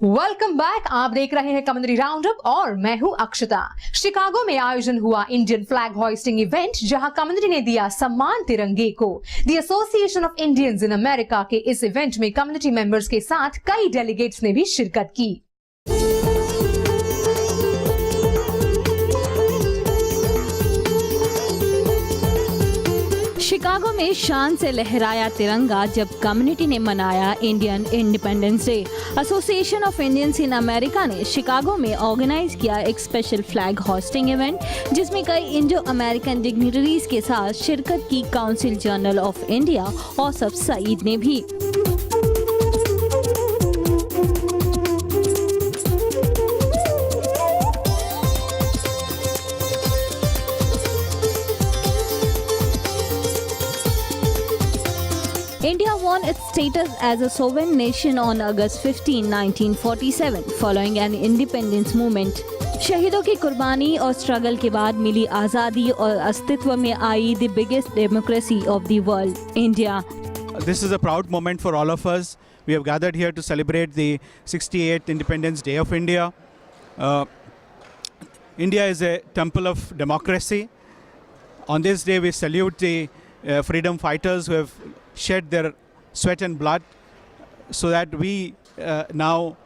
Welcome back. आप देख रहे हैं कमेंट्री राउंडअप और मैं हूं अक्षता। शिकागो में आयोजन हुआ इंडियन फ्लैग होइस्टिंग इवेंट, जहां कमेंट्री ने दिया सम्मान तिरंगे को। The association of Indians in America के इस इवेंट में कम्युनिटी मेंबर्स के साथ कई डेलीगेट्स ने भी शिरकत की। शिकागो में शान से लहराया तिरंगा जब कम्युनिटी ने मनाया Indian independence day. Association of Indians in America ने शिकागो में ऑर्गेनाइज किया एक स्पेशल फ्लैग होस्टिंग इवेंट, जिसमें कई इंडो अमेरिकन डिग्निटरीज के साथ शिरकत की council general of India Ausaf Sayeed ने भी। India won its status as a sovereign nation on August 15, 1947, following an independence movement. शहीदों की कुर्बानी और स्ट्रगल के बाद मिली आज़ादी और अस्तित्व में आई the biggest democracy of the world, India. This is a proud moment for all of us. We have gathered here to celebrate the 68th Independence Day of India. India is a temple of democracy. On this day, we salute the freedom fighters who have shed their sweat and blood so that we now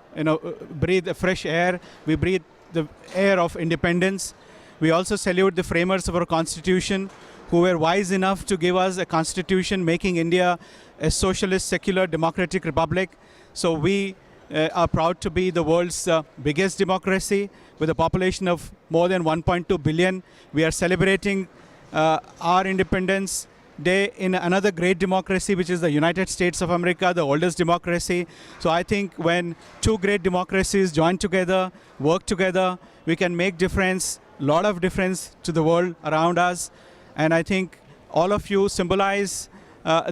breathe a fresh air. We breathe the air of independence. We also salute the framers of our constitution who were wise enough to give us a constitution making India a socialist, secular, democratic republic. So we are proud to be the world's biggest democracy with a population of more than 1.2 billion. We are celebrating our independence day in another great democracy, which is the United States of America, the oldest democracy. So I think when two great democracies join together, work together, we can make difference, lot of difference to the world around us. And I think all of you symbolize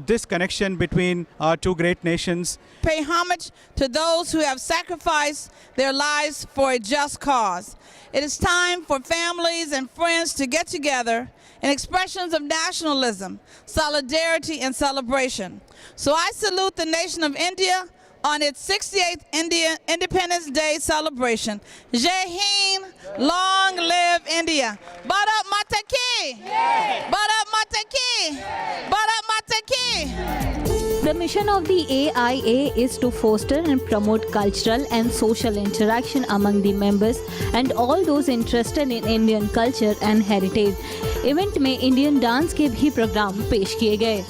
this connection between our two great nations. Pay homage to those who have sacrificed their lives for a just cause. It is time for families and friends to get together in expressions of nationalism, solidarity, and celebration. So I salute the nation of India on its 68th Independence Day celebration. Jai Hind, long live India. Bharat Mata ki! Bharat Mata ki! Bharat Mata ki! The mission of the AIA is to foster and promote cultural and social interaction among the members and all those interested in Indian culture and heritage. Event में Indian dance के भी programme पेश किए गए।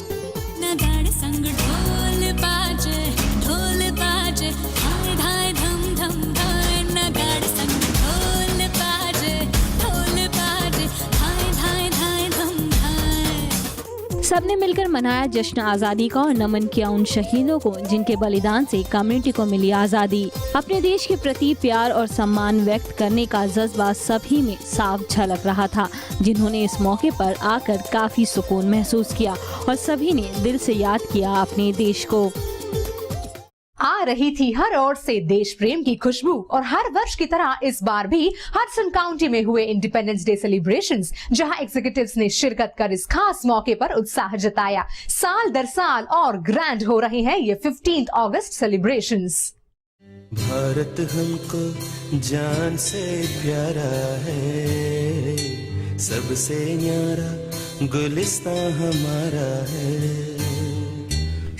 सबने मिलकर मनाया जश्न आज़ादी का और नमन किया उन शहीदों को जिनके बलिदान से कम्युनिटी को मिली आज़ादी। अपने देश के प्रति प्यार और सम्मान व्यक्त करने का जज्बा सभी में साफ झलक रहा था, जिन्होंने इस मौके पर आकर काफी सुकून महसूस किया और सभी ने दिल से याद किया अपने देश को। आ रही थी हर ओर से देश प्रेम की खुशबू और हर वर्ष की तरह इस बार भी हडसन काउंटी में हुए इंडिपेंडेंस डे सेलिब्रेशंस, जहां एग्जीक्यूटिव्स ने शिरकत कर इस खास मौके पर उत्साह जताया। साल दर साल और ग्रैंड हो रहे हैं ये 15 अगस्त सेलिब्रेशंस। भारत हमको जान से प्यारा है, सबसे न्यारा गुलिस्तां हमारा है।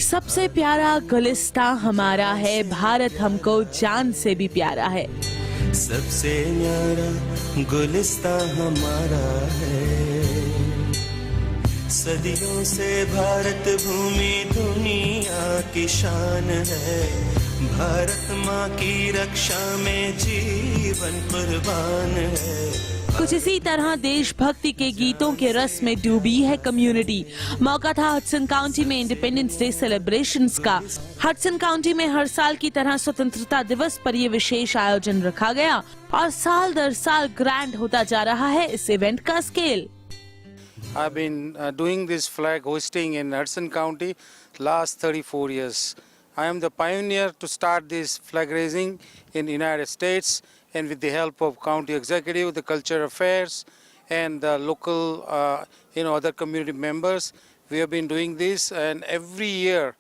सबसे प्यारा गुलिस्तां हमारा है, भारत हमको जान से भी प्यारा है। सबसे न्यारा गुलिस्तां हमारा है। सदियों से भारत भूमि दुनिया की शान है। भारत माँ की रक्षा में जीवन कुर्बान है। कुछ इसी तरह देशभक्ति के गीतों के रस में डूबी है कम्युनिटी। मौका था हडसन काउंटी में इंडिपेंडेंस डे सेलिब्रेशंस का। हडसन काउंटी में हर साल की तरह स्वतंत्रता दिवस पर ये विशेष आयोजन रखा गया और साल दर साल ग्रैंड होता जा रहा है इस इवेंट का scale. I've been doing this flag hoisting in Hudson County last 34 years. I am the pioneer to start this flag raising in the United States, and with the help of county executive, the culture affairs, and the local, other community members, we have been doing this. And every year,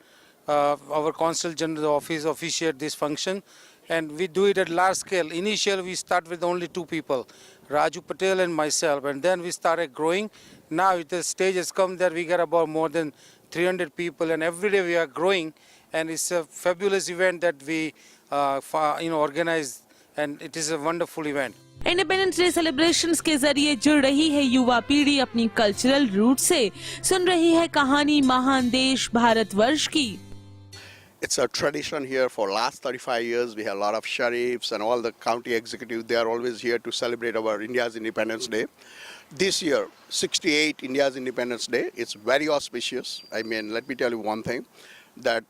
our Consul General's office officiates this function, and we do it at large scale. Initially, we start with only 2 people, Raju Patel and myself, and then we started growing. Now the stage has come that we get about more than 300 people, and every day we are growing, and it's a fabulous event that we organize, and it is a wonderful event. Independence day celebrations के जरिए जुड़ रही है युवा पीढ़ी अपनी cultural root से, सुन रही है कहानी महान देश भारतवर्ष की। It's a tradition here for last 35 years. We have a lot of sheriffs and all the county executives. They are always here to celebrate our India's Independence Day. This year, 68 India's Independence Day. It's very auspicious. I mean, let me tell you one thing, that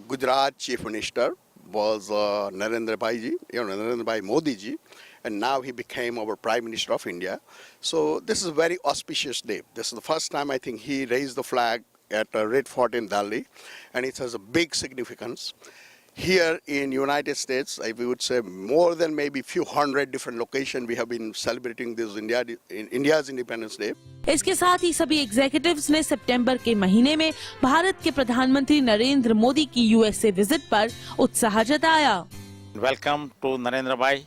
Gujarat Chief Minister was Narendra Bhai Modi ji, and now he became our Prime Minister of India. So this is a very auspicious day. This is the first time I think he raised the flag at Red Fort in Delhi, and it has a big significance. Here in United States, we would say more than maybe few hundred different locations we have been celebrating this India's Independence Day. इसके साथ ही सभी executives ने सितंबर के महीने में भारत के प्रधानमंत्री नरेंद्र मोदी की यूएसए विजिट पर उत्साह जताया। Welcome to Narendra Bhai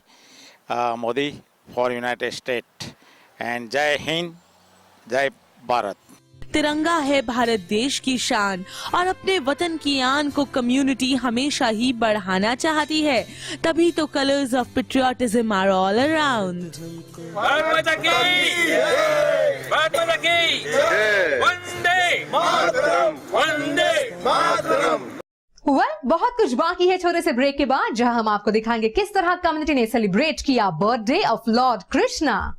Modi for United States, and Jai Hind, Jai Bharat. तिरंगा है भारत देश की शान, और अपने वतन की आन को कम्युनिटी हमेशा ही बढ़ाना चाहती है, तभी तो colours of patriotism are all around. बहुत कुछ बाकी है छोटे से ब्रेक के बाद, जहां हम आपको दिखाएंगे किस तरह कम्युनिटी ने सेलिब्रेट किया बर्थडे ऑफ लॉर्ड कृष्णा।